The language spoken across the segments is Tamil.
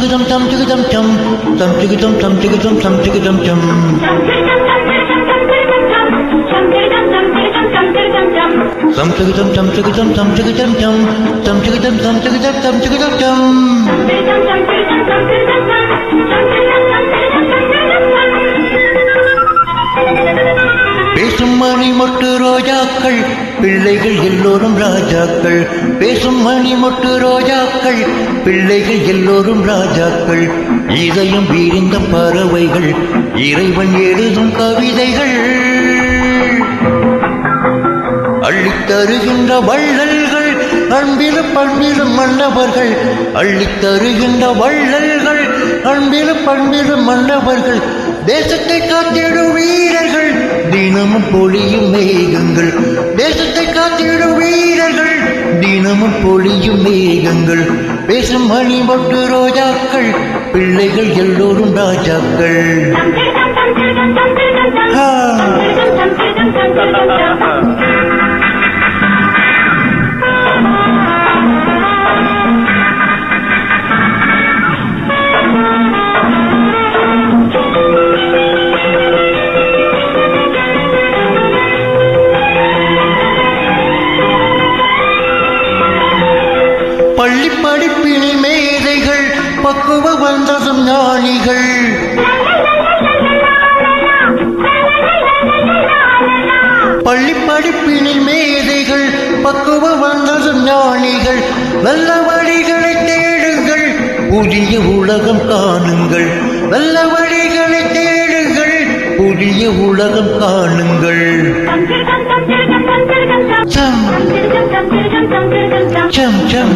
chigidum tam chigidum tam tam chigidum tam chigidum tam chigidum tam tam chigidum tam chigidum tam chigidum tam tam chigidum tam chigidum tam chigidum tam பேசும் மணி மொட்டு ரோஜாக்கள் பிள்ளைகள் எல்லோரும் ராஜாக்கள் பேசும் மணி மொட்டு ரோஜாக்கள் பிள்ளைகள் எல்லோரும் ராஜாக்கள் இதயம் வீரிந்த பறவைகள் இறைவன் எழுதும் கவிதைகள் அள்ளித் தருகின்ற வள்ளல்கள் அன்பிலும் பண்பிலும் மன்னவர்கள் அள்ளித் தருகின்ற வள்ளல்கள் அன்பிலும் பண்பிலும் மன்னவர்கள் தேசத்தை காத்திடும் வீரர்கள் தினமும் பொழியும் மேகங்கள் தேசத்தை காத்திடும் வீரர்கள் தினமும் பொழியும் மேகங்கள் பேசும் மணி மொட்டு ரோஜாக்கள் பிள்ளைகள் எல்லோரும் ராஜாக்கள் பள்ளி படிப்பினில் மேதைகள் பக்குவ வந்ததும் ஞானிகள் பள்ளி படிப்பினில் மேதைகள் பக்குவ வந்ததும் ஞானிகள் நல்ல வழிகளை தேடுங்கள் புதிய உலகம் காணுங்கள் நல்ல வழிகளை தேடுங்கள் புதிய உலகம் காணுங்கள் சம் சம் சம்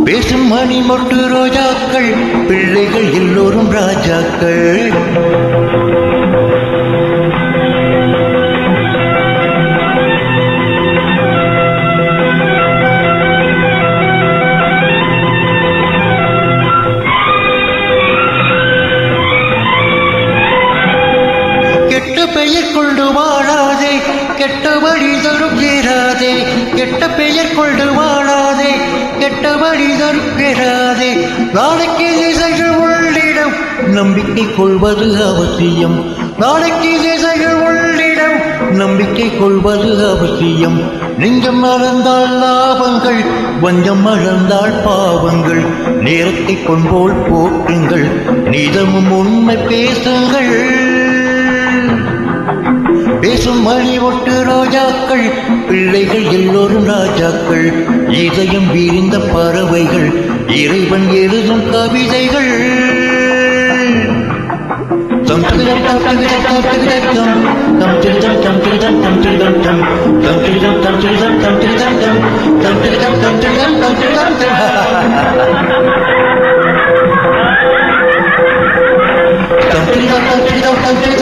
பேசும் மணி மொட்டு ரோஜாக்கள் பிள்ளைகள் எல்லோரும் ராஜாக்கள் கெட்ட பெயர் கொண்டு வாழாதே கெட்ட வழி தரும் சேராதே கெட்ட பெயர் கொண்டு வாழாதே கெட்ட வழி தரும் பெறாதே நாளைக்கு திசைகள் உள்ளிடம் நம்பிக்கை கொள்வது அவசியம் நாளைக்கு திசைகள் உள்ளிடம் நம்பிக்கை கொள்வது அவசியம் நெஞ்சம் மறந்தால் லாபங்கள் வஞ்சம் மறந்தால் பாவங்கள் நேரத்தை கொண்டோல் போக்குங்கள் நீதமும் உண்மை பேசுங்கள் பேசும் மணி ஒட்டு ரோஜாக்கள் பிள்ளைகள் எல்லோரும் ராஜாக்கள் இதயம் வீரிந்த பறவைகள் இறைவன் எழுதும் கவிதைகள் தம் திரிதம் தம் திரிதம் தம் திரிதம் தம் திரிதம் தம் திரிதம் தம் திரிதம் தம் தம் திரிதம் தம் திரிதம் தம் திரிதம் தம் தம் திரிதம் தம் திரிதம் தம் திரிதம் தம் திரிதம் தம் திரிதம் தம் திரிதம்